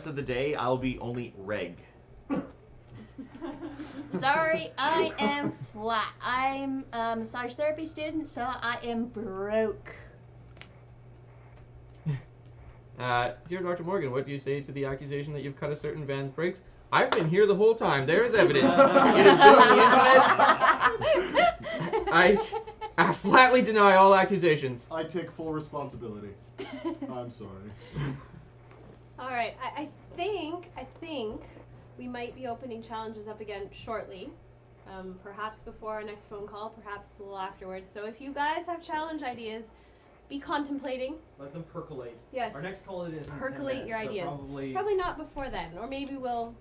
rest of the day, I'll be only reg. Sorry, I am flat. I'm a massage therapy student, so I am broke. Dear Dr. Morgan, what do you say to the accusation that you've cut a certain van's brakes? I've been here the whole time. There's evidence. It is good on the internet. I flatly deny all accusations. I take full responsibility. I'm sorry. All right, I think we might be opening challenges up again shortly. Perhaps before our next phone call, perhaps a little afterwards. So if you guys have challenge ideas, be contemplating. Let them percolate. Yes. Our next call is in percolate 10 minutes, your so ideas. Probably not before then, or maybe we'll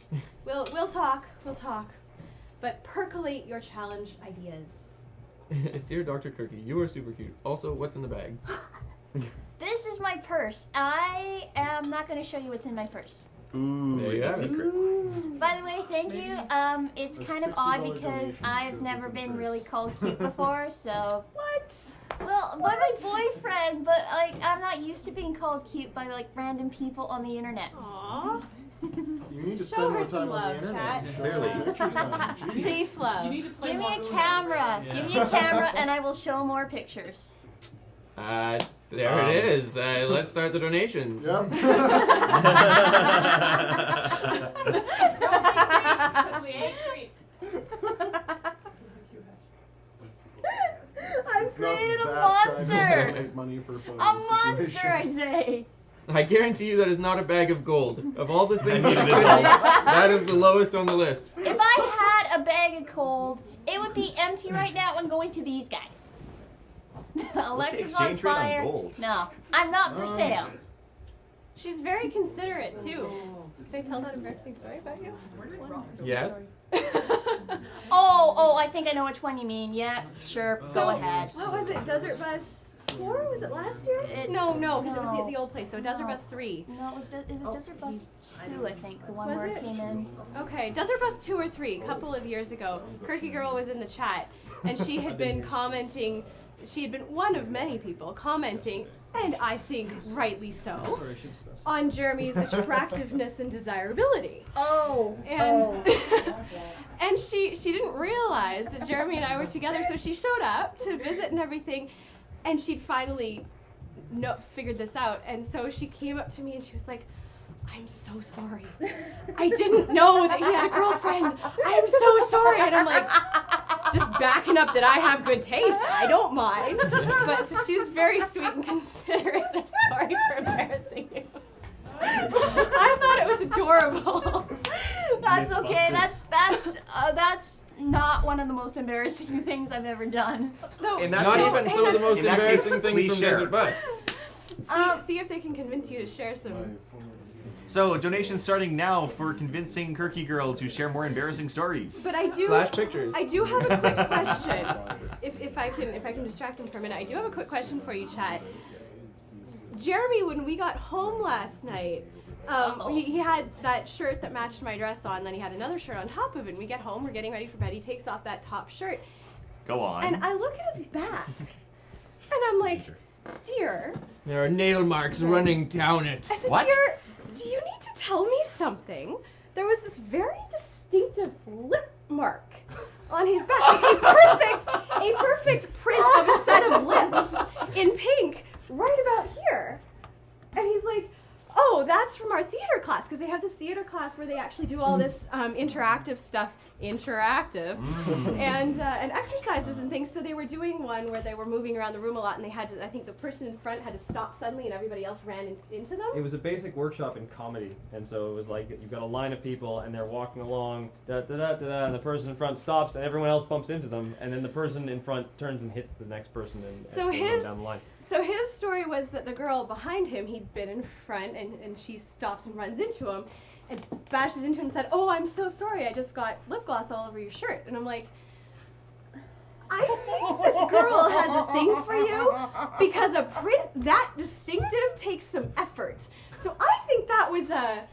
talk. We'll talk. But percolate your challenge ideas. Dear Dr. Cookie, you are super cute. Also, what's in the bag? This is my purse. I am not going to show you what's in my purse. Ooh, There you it's a have it. secret. By the way, thank you. It's A kind of odd $60 because donation I've goes never in been purse. really called cute before, so... What? Well, by my boyfriend, but, like, I'm not used to being called cute by, like, random people on the internet. Aww. You need to Show spend her more some time on the love, internet. chat. and show Barely. her pictures on it. Jeez. Safe love. You need to play Give me a more- camera. Yeah. Give me a camera, and I will show more pictures. There it is. Let's start the donations. Yep. We ain't creeps. I've It's not created a that trying to monster. donate money for photos A monster, I situation. say. I guarantee you that is not a bag of gold. Of all the things you could do, that is the lowest on the list. If I had a bag of cold, it would be empty right now and going to these guys. Alexa's on exchange rate on fire. gold? No, I'm not for sale. She's very considerate too. Can I tell that embarrassing story about you? Yes? Oh, I think I know which one you mean. Yeah, sure, So, go ahead. What was it? Desert Bus 4? Was it last year? No, because it was the old place. So Desert Bus 3. No, it was Desert Bus 2, I think, the one Was where it? it came in. Okay, Desert Bus 2 or 3, a couple of years ago. Quirky Girl was in the chat, and she had been commenting. She had been one of many people commenting, and I think rightly so, on Jeremy's attractiveness and desirability. Oh, And and she didn't realize that Jeremy and I were together, so she showed up to visit and everything, and she'd finally figured this out, and so she came up to me and she was like, "I'm so sorry. I didn't know that he had a girlfriend. I'm so sorry." And I'm like, just backing up that I have good taste. I don't mind. But so she's very sweet and considerate. I'm sorry for embarrassing you. I thought it was adorable. that's okay. That's not one of the most embarrassing things I've ever done. No, In that Not case- even some of the most in that case, embarrassing things please from share. Desert Bus. see if they can convince you to share some. So, donations starting now for convincing Kirky Girl to share more embarrassing stories. But I do. Slash pictures. I do have a quick question. If I can distract him for a minute, I do have a quick question for you, chat. Jeremy, when we got home last night, he had that shirt that matched my dress on, then he had another shirt on top of it. And we get home, we're getting ready for bed, he takes off that top shirt. Go on. And I look at his back, and I'm like, dear. There are nail marks running down it. I said, What? dear, do you need to tell me something? There was this very distinctive lip mark on his back. A perfect print of a set of lips in pink right about here. And he's like, oh, that's from our theater class, because they have this theater class where they actually do all this interactive stuff, and exercises and things. So they were doing one where they were moving around the room a lot, and they had to, I think the person in front had to stop suddenly, and everybody else ran into them. It was a basic workshop in comedy, and so it was like you've got a line of people, and they're walking along, da da da da da, and the person in front stops, and everyone else bumps into them, and then the person in front turns and hits the next person, and So goes his- down the line. So his story was that the girl behind him, he'd been in front, and she stops and runs into him, and bashes into him and said, "Oh, I'm so sorry, I just got lip gloss all over your shirt." And I'm like, I think this girl has a thing for you, because a print that distinctive takes some effort. So I think that was a,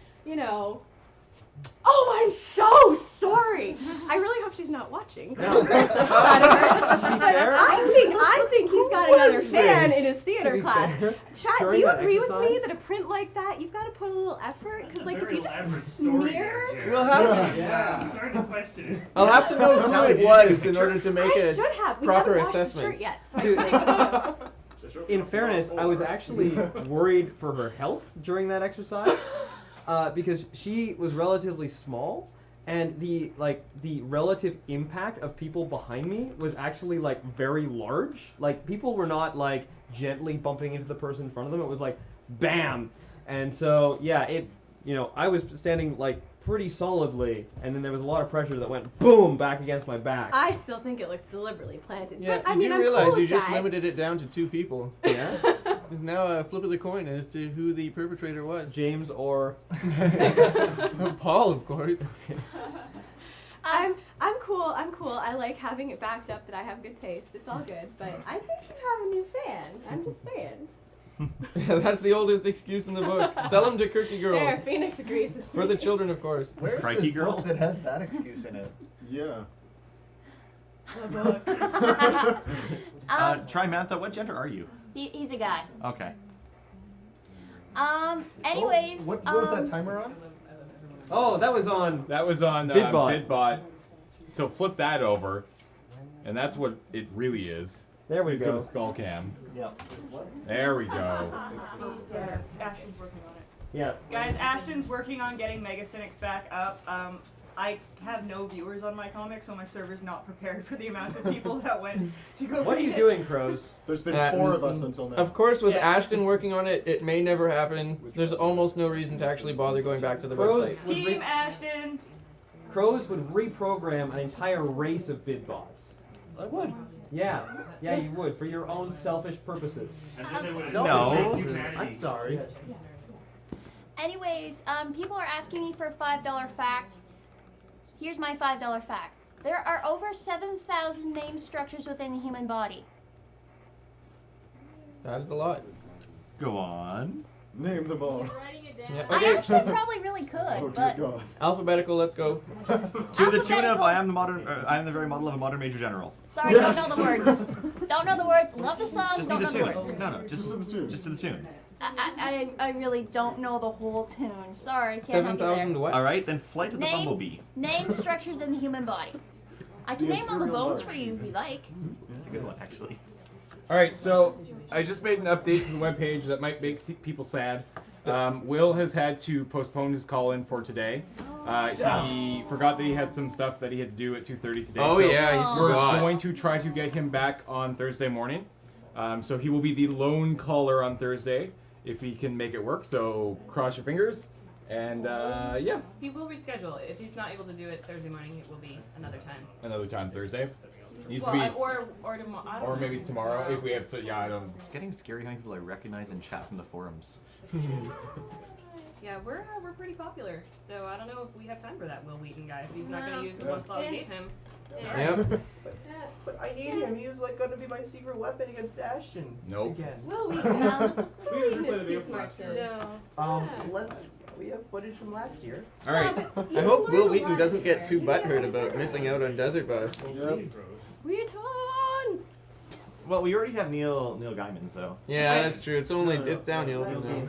Oh, I'm so sorry. I really hope she's not watching. No. There's the thought of her. To be But fair- I think he's got another was fan this? in his To theater be class. fair, Chat, do during you that agree with me exercise- that a print like that, you've got to put a little effort? Because like if Very you elaborate just story smear, there, Jared. We'll have to. Yeah. I'm starting to question it. I'll have to know who Tally, it did you take a was in picture? order to make I a should have. We proper haven't washed assessment. his shirt yet, so I should take a photo. In fairness, I was actually worried for her health during that exercise because she was relatively small, and the relative impact of people behind me was actually like very large. Like people were not like gently bumping into the person in front of them. It was like bam, and so yeah, I was standing like pretty solidly, and then there was a lot of pressure that went boom back against my back. I still think it looks deliberately planted. Yeah, but I you mean, do I'm realize cool you with just that. limited it down to 2 people. Yeah, There's now a flip of the coin as to who the perpetrator was. James or Paul, of course. I'm cool. I'm cool. I like having it backed up that I have good taste. It's all good. But I think you have a new fan. I'm just saying. That's the oldest excuse in the book. Sell them to Kirky Girl. There, Phoenix agrees with For me. the children, of course. Where's Crikey this girl? book that has that excuse in it? Yeah. The book. Trimantha, what gender are you? He's a guy. Okay. Anyways. What was that timer on? oh, that was on. That was on Bidbot. Bidbot. So flip that over, and that's what it really is. There we Let's go go. to Skullcam. Yep. There we go. Ashton's working on it. Yeah. Guys, Ashton's working on getting Megacynics back up. I have no viewers on my comic, so my server's not prepared for the amount of people that went to go What are read you it. doing, Crows? There's been 4 of us until now. Of course, with Yeah. Ashton working on it, it may never happen. There's almost no reason to actually bother going back to the Crows website. would, Team Ashton's. Crows would reprogram an entire race of bidbots. I would. Yeah, you would for your own selfish purposes. And then they would No. celebrate humanity. sorry. Anyways, people are asking me for a $5 fact. Here's my $5 fact. There are over 7,000 name structures within the human body. That is a lot. Go on. Name them all. Yeah. I Okay. actually probably really could, Oh dear but God. Alphabetical. Let's go. To the tune of Alphabetical. I am the very model of a modern major general. sorry, don't know the words. Don't know the words. Love the song, Just do don't the know the tune. words. No, just Just to the tune. Just to the tune. I really don't know the whole tune. Sorry, can't help you there. 7,000 what? All right, then Flight of the Name- Bumblebee. Name structures in the human body. I can The name all the imperial bones march. for you if you like. That's a good one, actually. All right, so I just made an update to the webpage that might make people sad. Will has had to postpone his call-in for today. He forgot that he had some stuff that he had to do at 2:30 today. Oh so yeah, you Oh. we're forgot. going to try to get him back on Thursday morning. So he will be the lone caller on Thursday if he can make it work. So cross your fingers, and yeah, He will reschedule. If he's not able to do it Thursday morning, it will be another time. another time Thursday. Needs Well, to be, or tomorrow. I don't or know. maybe tomorrow if we have to. Yeah, I don't. It's getting scary how many people I recognize in chat from the forums. Yeah, we're pretty popular, so I don't know if we have time for that Will Wheaton guy. If he's not No. going to use the one slot we gave him. Yep. But I need him. He's like going to be my secret weapon against Ashton. Nope. Again. Will Wheaton. Will We Wheaton usually is play too the smart to. No. We have footage from last year. All right. I hope Will Wheaton doesn't get too butthurt about missing out on Desert Bus. Yep. Wheaton! Well, we already have Neil Gaiman, so. Yeah, that's true. It's downhill from now.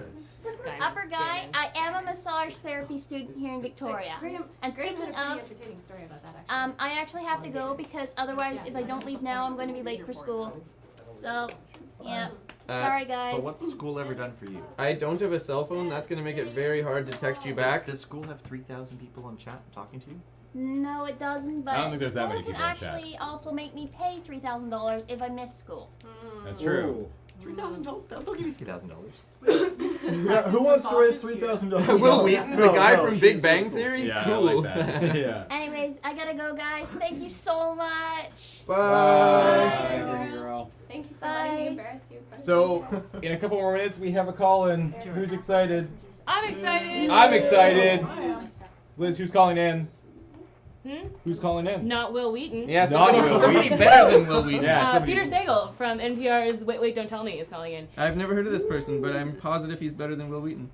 Upper guy, I am a massage therapy student here in Victoria. Graham, And Graham speaking had a of, pretty entertaining story about that actually. I actually have to go because otherwise, if I don't leave now, I'm going to be late for school. So, yeah. Sorry, guys. But what's school ever done for you? I don't have a cell phone. That's going to make it very hard to text you back. Does school have 3,000 people on chat talking to you? No, it doesn't. But I don't think there's that school many can people in chat. actually also make me pay $3,000 if I miss school. That's true. $3,000? They'll give you $3,000. Yeah, who wants to raise $3,000? Will Wheaton, the guy from Big Bang Theory? Yeah, Cool. I like that. Yeah. Anyways, I gotta go, guys. Thank you so much. Bye. girl. Thank you for letting me Bye. embarrass you. in front of So, people. in a couple more minutes, we have a call in. Who's excited? I'm excited. I'm excited. Liz, who's calling in? Who's calling in? Not Will Wheaton. Yeah, Not somebody, Will somebody Wheaton. better than Will Wheaton. Yeah, somebody- Peter Sagal from NPR's Wait, Wait, Don't Tell Me is calling in. I've never heard of this person, but I'm positive he's better than Will Wheaton.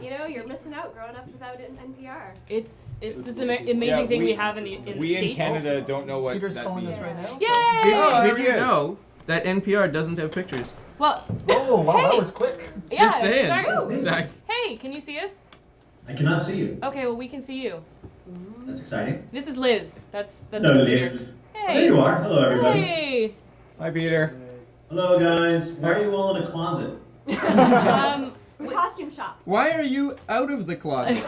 You know, you're missing out growing up without NPR. It's this amazing thing we have in the We in States. Canada don't know what Peter's that calling means. us right now. Yay! Did you know that NPR doesn't have pictures? Well, Oh, wow, Hey. that was quick. yeah, Just saying. sorry. Like, Hey, can you see us? I cannot see you. Okay, well we can see you. That's exciting. This is Liz. That's Hello, Peter. Liz. Hey. There you are. Hello, everybody. Hey. Hi, Peter. Hello, guys. Why are you all in a closet? Costume shop. why are you out of the closet?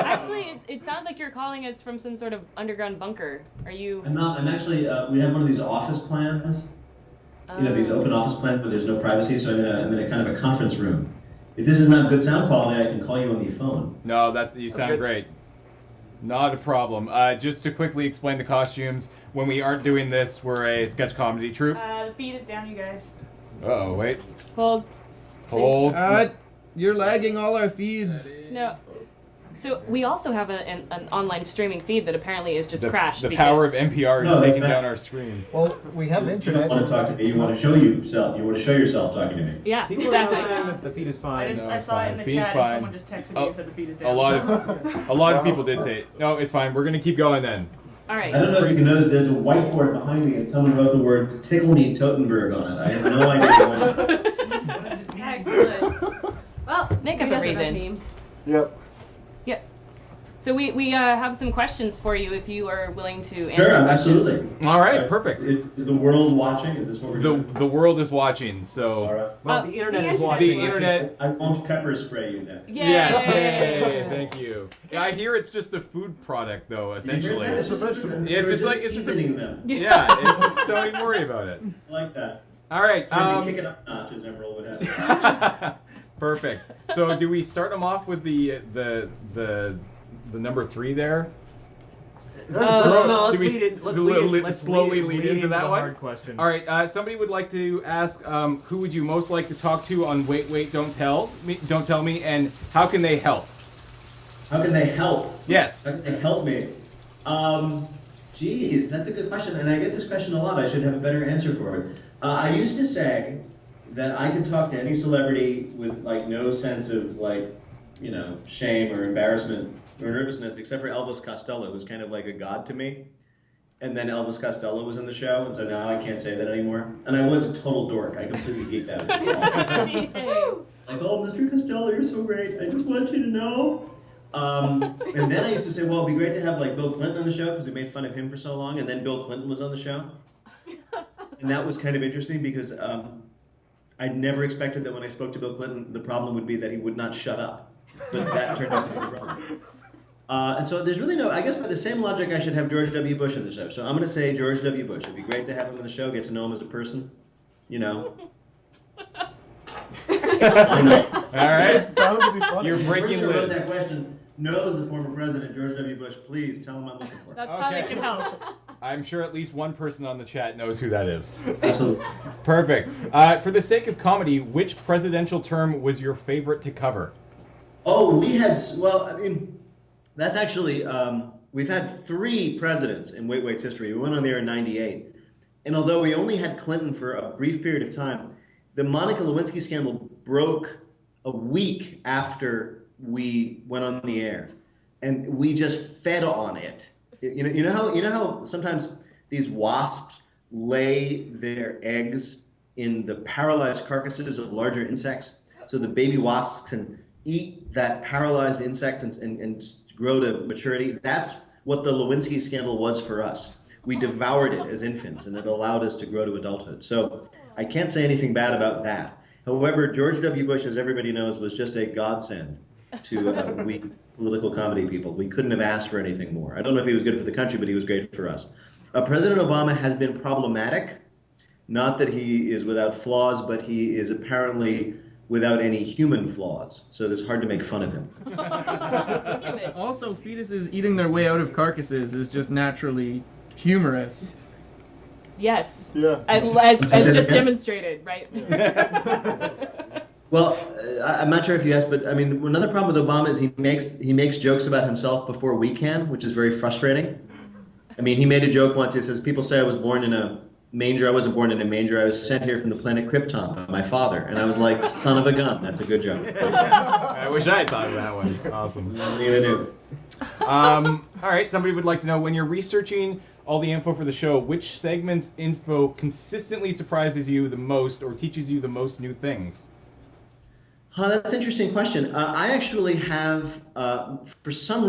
Actually, it sounds like you're calling us from some sort of underground bunker. Are you? I'm not. I'm actually. We have one of these office plans. You know, these open office plans where there's no privacy. So I'm in a kind of a conference room. If this is not good sound quality, I can call you on the phone. No, you sound good. great. Not a problem. Just to quickly explain the costumes, when we aren't doing this, we're a sketch comedy troupe. The feed is down, you guys. Uh-oh, wait. Hold. Hold. You're lagging all our feeds. No. So we also have an online streaming feed that apparently is just crashed. The power of because- NPR is No, taking that- down our screen. Well, we have You internet. don't want to talk to me. You want to show yourself. You want to show yourself talking to me. Yeah, People are exactly. now saying that the feed is fine. No, I it's saw it fine. in the Feed's chat fine. and someone just texted me and said the feed is down. A lot of people did say, no, it's fine. We're gonna keep going then. All I right. don't know if you can notice. There's a whiteboard behind me, and someone wrote the words "Tickle Me Totenberg" on it. I have no idea. Excellent. Well, Make you up a guys are the reason. theme. Yep. So we have some questions for you if you are willing to answer Sure, questions. absolutely. All right, perfect. Is the world watching? Is this what we're doing? The world is watching, All so right. Well, the internet the is watching. the which is- internet. I won't pepper spray you then. Yay! Yes, yay, thank you. Yeah, I hear it's just a food product, though. Essentially, It's a vegetable. Yeah, it's just like it's seasoning them. yeah. It's just don't even worry about it. I like that. All right. Kick it up notches, Emerald would have. Perfect. So, do we start them off with the number 3 there? No, let's Do we lead it. Let's slowly lead into that the one? hard questions. All right. Somebody would like to ask, who would you most like to talk to on Wait, Wait, Don't Tell Me, and how can they help? How can they help? Yes. How can they help me? Geez, that's a good question, and I get this question a lot. I should have a better answer for it. I used to say that I could talk to any celebrity with like no sense of like, you know, shame or embarrassment or nervousness, except for Elvis Costello, who's kind of like a god to me. And then Elvis Costello was in the show, and so now I can't say that anymore. And I was a total dork. I completely geeked out. Like, oh, Mr. Costello, you're so great. I just want you to know. And then I used to say, well, it'd be great to have like Bill Clinton on the show because we made fun of him for so long, and then Bill Clinton was on the show. And that was kind of interesting because I never expected that when I spoke to Bill Clinton, the problem would be that he would not shut up. But that turned out to be the problem. And so there's really no, I guess by the same logic, I should have George W. Bush on the show. So I'm going to say George W. Bush. It'd be great to have him on the show, get to know him as a person, you know. All right. It's bound to be funny. You're breaking The person who wrote that Liz. question knows the former president, George W. Bush. Please tell him I'm looking for. That's how they Okay. can help. I'm sure at least one person on the chat knows who that is. Absolutely. Perfect. For the sake of comedy, which presidential term was your favorite to cover? Oh, we had, well, I mean, that's actually, we've had 3 presidents in Wait Wait's history. We went on there in '98. And although we only had Clinton for a brief period of time, the Monica Lewinsky scandal broke a week after we went on the air. And we just fed on it. You know how sometimes these wasps lay their eggs in the paralyzed carcasses of larger insects? So the baby wasps can eat that paralyzed insect and grow to maturity. That's what the Lewinsky scandal was for us. We devoured it as infants, and it allowed us to grow to adulthood. So I can't say anything bad about that. However, George W. Bush, as everybody knows, was just a godsend to we political comedy people. We couldn't have asked for anything more. I don't know if he was good for the country, but he was great for us. President Obama has been problematic. Not that he is without flaws, but he is apparently without any human flaws. So it's hard to make fun of him. Also, fetuses eating their way out of carcasses is just naturally humorous. Yes. Yeah. As just demonstrated, right? Well, I'm not sure if you asked, but I mean, another problem with Obama is he makes jokes about himself before we can, which is very frustrating. I mean, he made a joke once. He says, "People say I was born in a manger. I wasn't born in a manger. I was sent here from the planet Krypton by my father." And I was like, "Son of a gun." That's a good joke. I wish I had thought of that one. Awesome. What are you gonna do? All right. Somebody would like to know, when you're researching all the info for the show, which segment's info consistently surprises you the most or teaches you the most new things? That's an interesting question. I actually have, for some